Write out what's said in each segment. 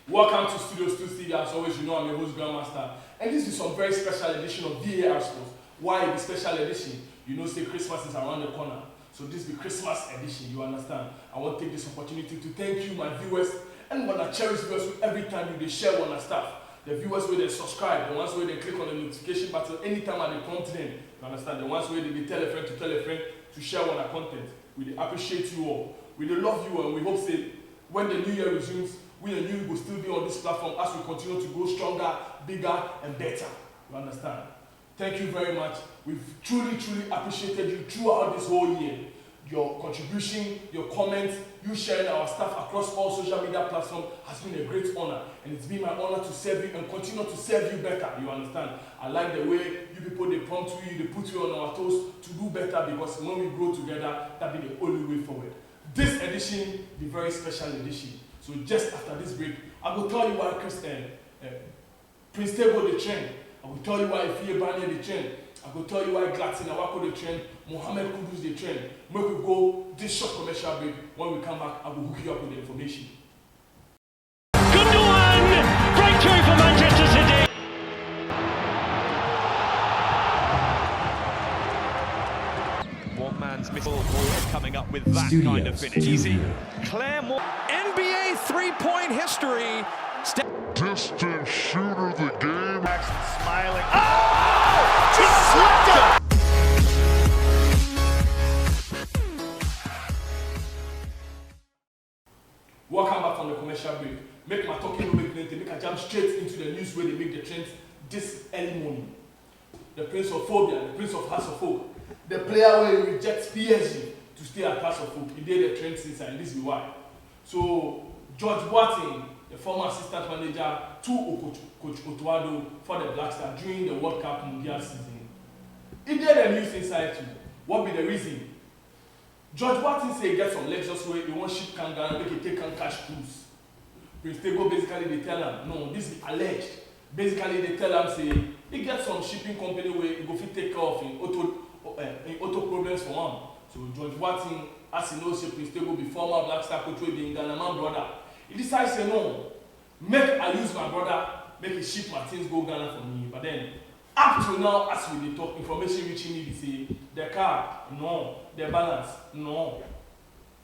Welcome to Studio Studio. As always, you know I'm your host, Grandmaster. And this is some very special edition of V.A.R. Sports. Why the special edition? You know, say Christmas is around the corner. So this is the Christmas edition, you understand? I want to take this opportunity to thank you, my viewers, and when I cherish viewers who every time you share one stuff. The viewers where they subscribe, the ones where they click on the notification button anytime I prompt them. You understand? The ones where they tell a friend to share one content. We appreciate you all. We love you and we hope say when the new year resumes, we and you will still be on this platform as we continue to grow stronger, bigger, and better. You understand? Thank you very much. We've truly appreciated you throughout this whole year. Your contribution, your comments, you sharing our stuff across all social media platforms has been a great honor. And it's been my honor to serve you and continue to serve you better. You understand? I like the way you people, they prompt you, they put you on our toes to do better, because when we grow together, that'll be the only way forward. This edition, the very special edition. So just after this break, I will tell you why Prince Tagoe the trend. I will tell you why Afiyie Barnieh the trend. I will tell you why Awako the trend, Kudus the trend. When we go this short commercial break, when we come back, I will hook you up with the information. Kudus! Breakthrough for Manchester City! One man's missile coming up with that kind of finish. Easy. Claire Moore. NBA three-point history. Distant shooter the game. Jackson smiling. Oh! Just slipped it! Welcome back from the commercial break. Make my talking no make plenty. Make I jump straight into the news where they make the trends this early morning. The Prince of Phobia, the Prince of House of Folk, the player where he rejects PSG to stay at House of Folk. He did the trend since, and this is why. So George Boateng, the former assistant manager to Coach Otuado for the Black Stars during the World Cup Mundial season, he did a news inside too. What be the reason? George Boateng say he gets some lectures where he won't ship Kangana, make it take and cash cruise. Prince Tagoe basically they tell him, no, this is alleged. Basically they tell him say he gets some shipping company where he go fit take care of in auto problems for him. So George Boateng, as he knows, Prince Tagoe be former Black Star coach with the Ghana man brother. He decides say no, make I use my brother, make it ship my things go Ghana for me. But then up to now, as we talk, information reaching me, they say the car, no, the balance, no.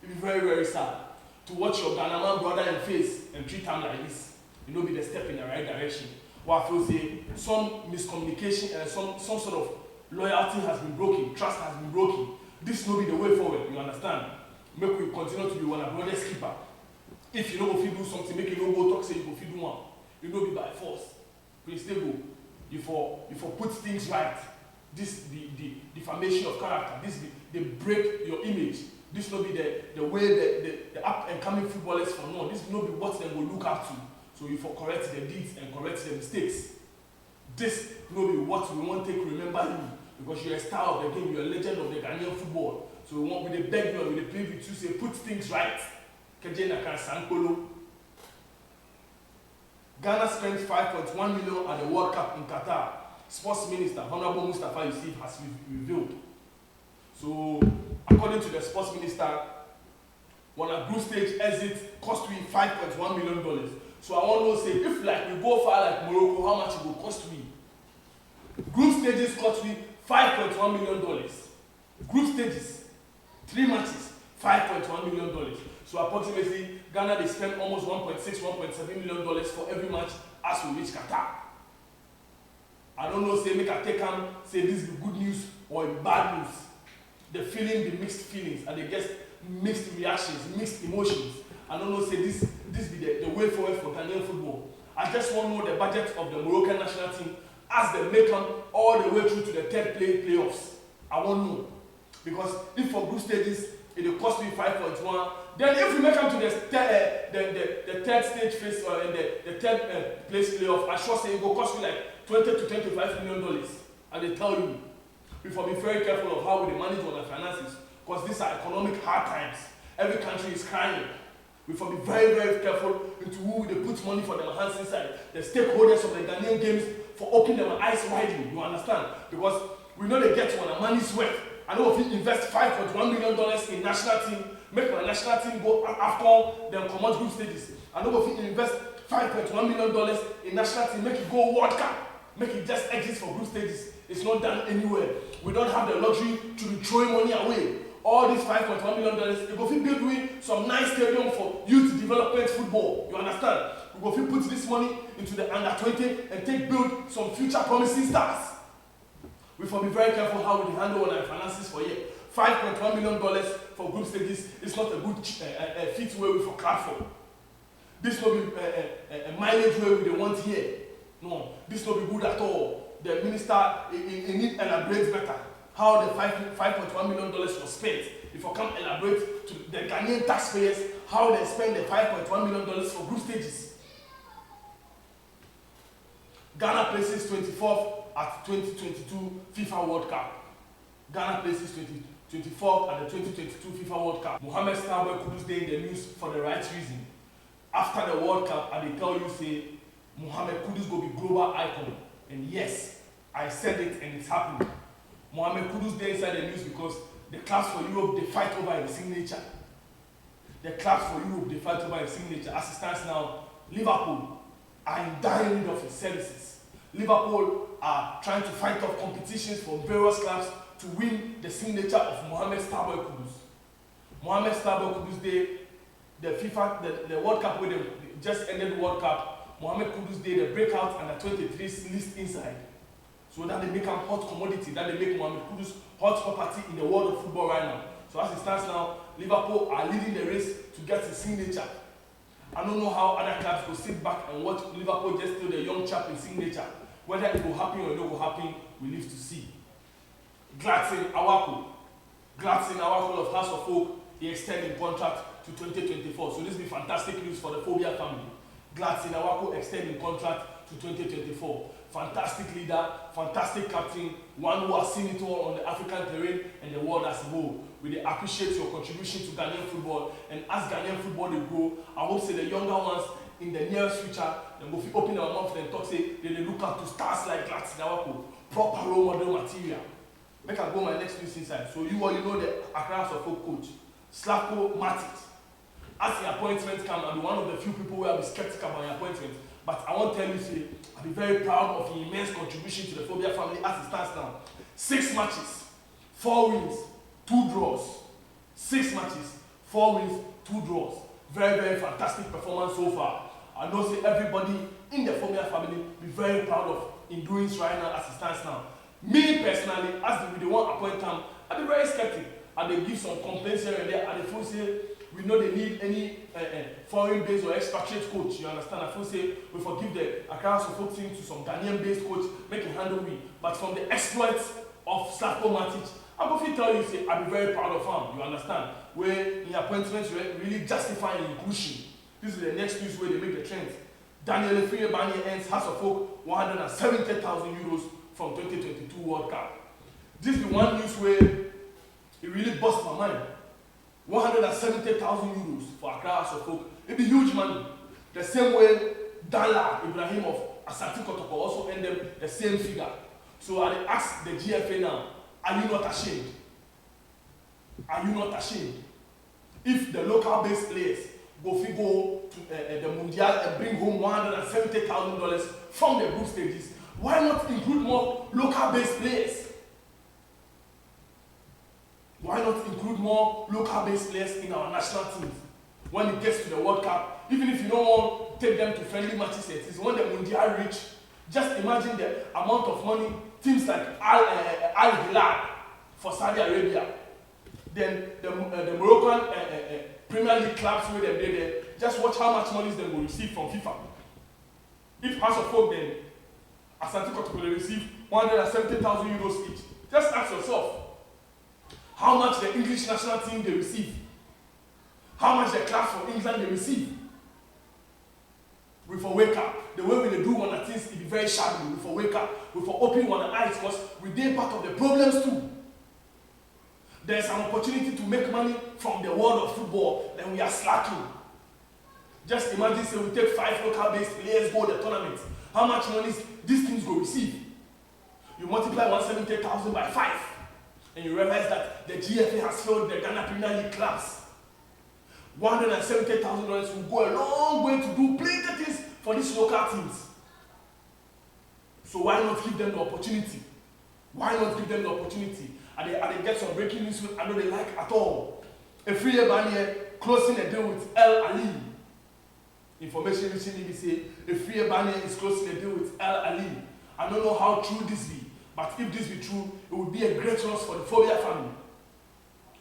It be very sad to watch your Ghana man brother in face and treat him like this. You know, be the step in the right direction. What I feel say some miscommunication and some sort of loyalty has been broken, trust has been broken. This will be the way forward. You understand? Make we continue to be one of brother's keeper. If you know if you do something, make you no go talk say you go fit do one. You know be by force. Prince Tagoe, you for put things right. This the defamation of character. This they break your image. This will be the way the up and coming footballers for now. This will not be what they will look up to. So you for correct the deeds and correct the mistakes. This will be what we want to remember you, because you're a star of the game. You're a legend of the Ghanaian football. So we want with the beg you and with the play with you say put things right. Ghana spent 5.1 million at the World Cup in Qatar. Sports Minister Honorable Mustafa Yusuf has revealed. So, according to the Sports Minister, when a group stage exit cost we $5.1 million. So I want to say, if like we go far like Morocco, how much it will cost me? Group stages cost me $5.1 million. Group stages, 3 matches, $5.1 million. So approximately, Ghana they spend almost $1.7 million for every match as we reach Qatar. I don't know, say make a take and say this be good news or bad news. The feeling, the mixed feelings, and they get mixed reactions, mixed emotions. I don't know, say this be the way forward for Ghanaian football. I just want to know the budget of the Moroccan national team as they make them all the way through to the third playoffs. I won't know. Because if for group stages, it will cost me 5.1. Then if we make them to the third stage phase or the third place playoff, I sure say it will cost me like $20 to $25 million. And they tell you, we have to be very careful of how we manage on our finances, because these are economic hard times. Every country is crying. We have to be very careful into who they put money for their hands inside. The stakeholders of the Ghanaian games for opening their eyes widely. You understand? Because we know they get when our money's worth. I know if you invest $5.1 million in national team, make my national team go AFCON, then come out group stages. I know if you invest $5.1 million in national team, make it go World Cup, make it just exist for group stages. It's not done anywhere. We don't have the luxury to be throwing money away. All these $5.1 million, we go fit build with some nice stadium for youth development football. You understand? We go fit put this money into the under 20 and build some future promising stars. We will be very careful how we handle our finances for year. $5.1 million for group stages is not a good fit way for club for. This will be a mileage way we want here. No, this will be good at all. The minister need elaborate better how the $5.1 million was spent. If I come elaborate to the Ghanaian taxpayers how they spend the $5.1 million for group stages. Ghana places 24th at 2022 FIFA World Cup. Ghana places 24th at the 2022 FIFA World Cup. Mohamed Tagoe Kudus Day in the news for the right reason. After the World Cup, and they tell you say Mohamed Kudus will be global icon. And yes, I said it and it's happening. Mohamed Kudus Day inside the news because the clubs for Europe they fight over his signature. The clubs for Europe they fight over his signature. As it stands now, Liverpool are in dire need of his services. Liverpool are trying to fight off competitions from various clubs to win the signature of Mohamed Tagoe Kudus. Mohamed Tagoe Kudus Day, the FIFA, the World Cup where they just ended the World Cup, Mohamed Kudus Day, the breakout and the 23 list inside. So that they make him hot commodity, that they make Mohamed Kudus hot property in the world of football right now. So as it stands now, Liverpool are leading the race to get his signature. I don't know how other clubs will sit back and watch Liverpool just steal the young chap in signature. Whether it will happen or it will happen, we live to see. Awako of House of Folk, he extended contract to 2024. So this will be fantastic news for the V.A.R family. Awako extending contract to 2024. Fantastic leader, fantastic captain, one who has seen it all on the African terrain and the world as a whole. We appreciate your contribution to Ghanaian football, and as Ghanaian football they grow, I hope say the younger ones in the nearest future, they will open their mouth and talk say they look up to stars like Awako, proper role model material. Make I go my next news inside. So you know the Accra Folk coach, Slako Matic. As the appointment comes, I'll be one of the few people who will be skeptical about the appointment. But I want to tell you, say, I'll be very proud of the immense contribution to the V.A.R family as it stands now. 6 matches, 4 wins, 2 draws. 6 matches, 4 wins, 2 draws. Very, very fantastic performance so far. I know say everybody in the V.A.R family be very proud of in doing it right now as it stands now. Me personally, as the one appoint time, I'll be very skeptic. And they give some complaints here and there, and they feel say we know they need any foreign-based or expatriate coach. You understand? I feel say we forgive the Accra Folk team to some Ghanaian-based coach, make it handle me. But from the exploits of Slako Matic, I'm going to tell you, say I'll be very proud of him. You understand? Where in appointments really justifying inclusion. This is the next news where they make the trend. Afiyie Barnieh ends House of Folk 170,000 euros from 2022 World Cup. This is the one news where it really bust my mind. 170,000 euros for Accra House of Folk. It be huge money. The same way Dala Ibrahim of Asante Kotoko also ended the same figure. So I ask the GFA now, are you not ashamed? Are you not ashamed? If the local based players go to the Mundial and bring home $170,000 from the group stages, why not include more local based players? Why not include more local-based players in our national teams when it gets to the World Cup? Even if you don't want to take them to friendly matches, it is when the Mundial reach. Just imagine the amount of money teams like Ahly for Saudi Arabia, then the Moroccan Premier League clubs where they did it. Just watch how much money they will receive from FIFA. If House of Folk then Asante Kotoko will receive 170,000 euros each, just ask yourself. How much the English national team they receive? How much the clubs for England they receive? We for wake up. The way we do one of things, it be very shabby. We for wake up. We for open one eyes because we did part of the problems too. There's an opportunity to make money from the world of football, then we are slacking. Just imagine say we take 5 local-based players go the tournament. How much money these teams will receive? You multiply 170,000 by 5. And you realize that the GFA has failed the Ghana Premier League clubs. $170,000 will go a long way to do plenty things these local teams. So why not give them the opportunity? Why not give them the opportunity? And they get some breaking news which I know they like at all. Afiyie Barnieh closing a deal with Ahly. Information reaching me say Afiyie Barnieh is closing a deal with Ahly. I don't know how true this be, but if this be true, it would be a great loss for the V.A.R family.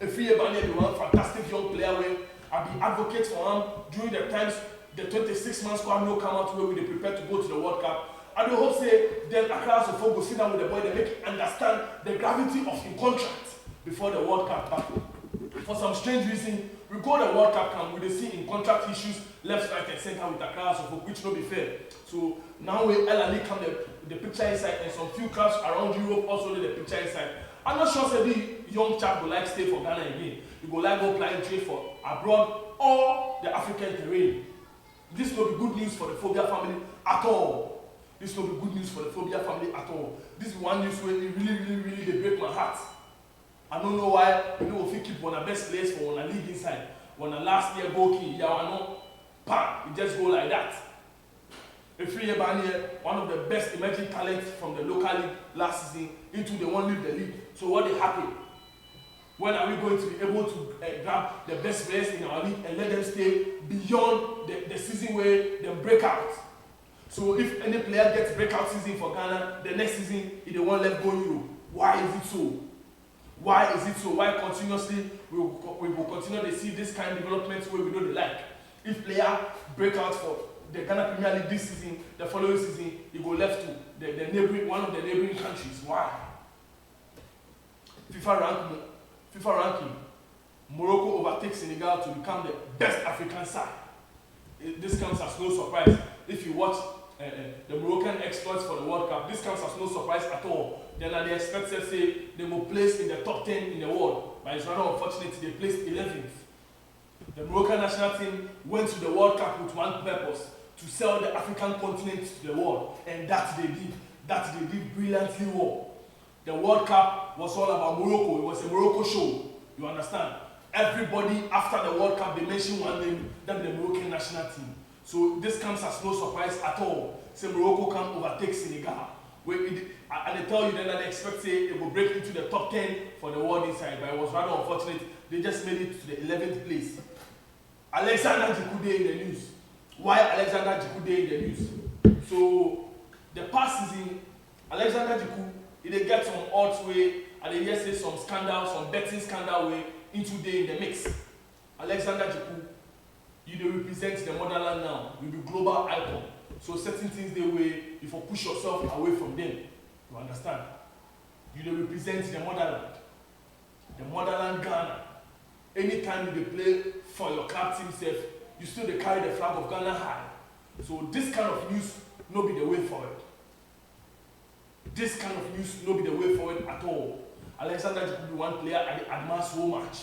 Afiyie Barnieh be one fantastic young player where I be advocate for him during the times the 26 months squad no come out where we prepare to go to the World Cup. I do hope say then Accra Sofo go sit down with the boy, they make him understand the gravity of his contract before the World Cup. But for some strange reason, we go to the World Cup camp, we see in contract issues left, right, and center with Accra Sofo, which no be fair. So now we Ahly come the picture inside, and some few clubs around Europe also do the picture inside. I'm not sure say the young chap go like stay for Ghana again. You go like go apply trade for abroad or the African terrain. This will be good news for the V.A.R family at all. This will be good news for the V.A.R family at all. This is one news where it really they break my heart. I don't know why you know if you keep one of the best players for one league inside. One of last year goalkeeper, yeah, I know, bam, it just go like that. Afiyie Barnieh, one of the best emerging talents from the local league last season, into the one league the league. So what they happen? When are we going to be able to grab the best players in our league and let them stay beyond the season where they break out? So if any player gets breakout season for Ghana, the next season he the one left go Europe. Why is it so? Why is it so? Why continuously we will continue to see this kind of developments where we know they like? If player break out for the Ghana Premier League this season, the following season he go left to the neighboring one of the neighboring countries. Why? FIFA ranking, Morocco overtakes Senegal to become the best African side. This comes as no surprise. If you watch the Moroccan exploits for the World Cup, this comes as no surprise at all. Then they expect to say they will place in the top 10 in the world, but it's rather unfortunate they placed 11th. The Moroccan national team went to the World Cup with one purpose: to sell the African continent to the world, and that they did. That they did brilliantly well. The World Cup was all about Morocco. It was a Morocco show. You understand? Everybody after the World Cup they mentioned one name, that the Moroccan national team. So this comes as no surprise at all. Say Morocco can overtake Senegal. And they tell you then that they expect say it will break into the top 10 for the world inside, but it was rather unfortunate. They just made it to the 11th place. Alexander Jikude in the news. Why Alexander Jikude in the news? So the past season, Alexander Jikude, they get some odds way, and they just say some scandal, some betting scandal way into in the mix. Alexander Jikude, you represent the motherland now. You be global icon. So certain things they way, if you push yourself away from them, you understand? You represent the motherland Ghana. Anytime you play for your club team self, you still carry the flag of Ghana high. So this kind of news no be the way forward. This kind of news no be the way forward at all. Alexander could be one player I admire so much.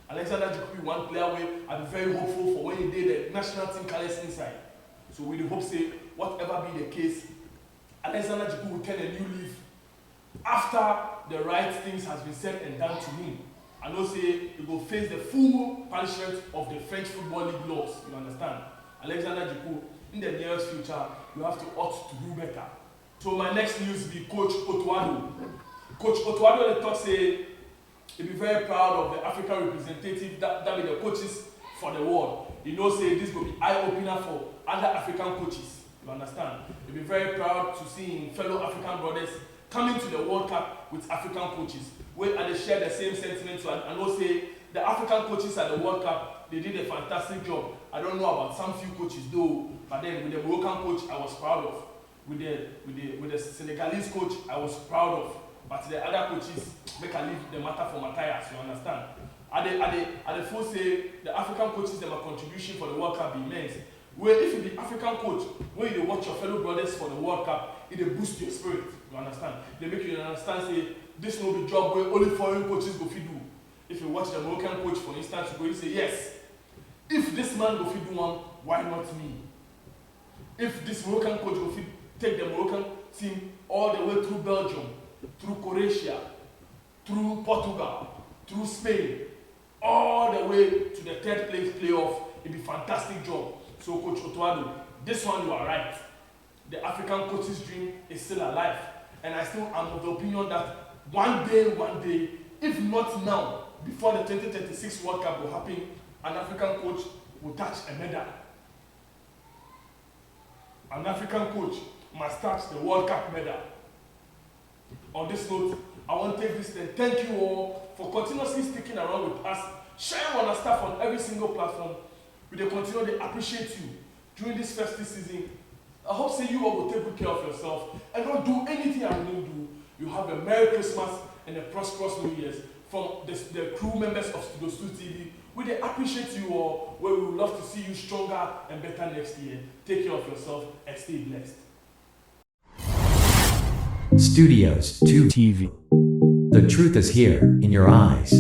Alexander could be one player where I'm very hopeful for when he did the national team colors inside. So we hope say whatever be the case, Alexander Jiku will turn a new leaf after the right things has been said and done to him. I know say he will face the full punishment of the French Football League laws. You understand? Alexander Jiku, in the nearest future, you have to ought to do better. So my next news be Coach Otuado. Coach Otuado they talk say he be very proud of the African representative that be the coaches for the world. You know say this will be eye-opener for other African coaches. You understand? He be very proud to see fellow African brothers coming to the World Cup with African coaches, where they share the same sentiments. So I know say the African coaches at the World Cup, they did a fantastic job. I don't know about some few coaches though, but then with the Moroccan coach, I was proud of. With the Senegalese coach, I was proud of. But the other coaches make a leave the matter for Matthias. You understand? At the full say the African coaches, their contribution for the World Cup be immense. Where if you be African coach, when you watch your fellow brothers for the World Cup, it will boost your spirit. You understand? They make you understand say this no be job where only foreign coaches go fit do. If you watch the Moroccan coach, for instance, you go say yes. If this man go fit do one, why not me? If this Moroccan coach go fit take the Moroccan team all the way through Belgium, through Croatia, through Portugal, through Spain, all the way to the third place playoff, it'd be a fantastic job. So Coach Otuado, this one you are right. the African coach's dream is still alive. And I still am of the opinion that one day, if not now, before the 2036 World Cup will happen, an African coach will touch a medal. An African coach must touch the World Cup medal. On this note, I want to take this and thank you all for continuously sticking around with us, sharing our stuff on every single platform. We will continue to appreciate you during this festive season. I hope say you all will take good care of yourself and don't do anything I didn't do. You have a Merry Christmas and a prosperous New Year's from the crew members of Studio 2 TV. We will appreciate you all, where we would love to see you stronger and better next year. Take care of yourself and stay blessed. Studios 2 TV. The truth is here, in your eyes.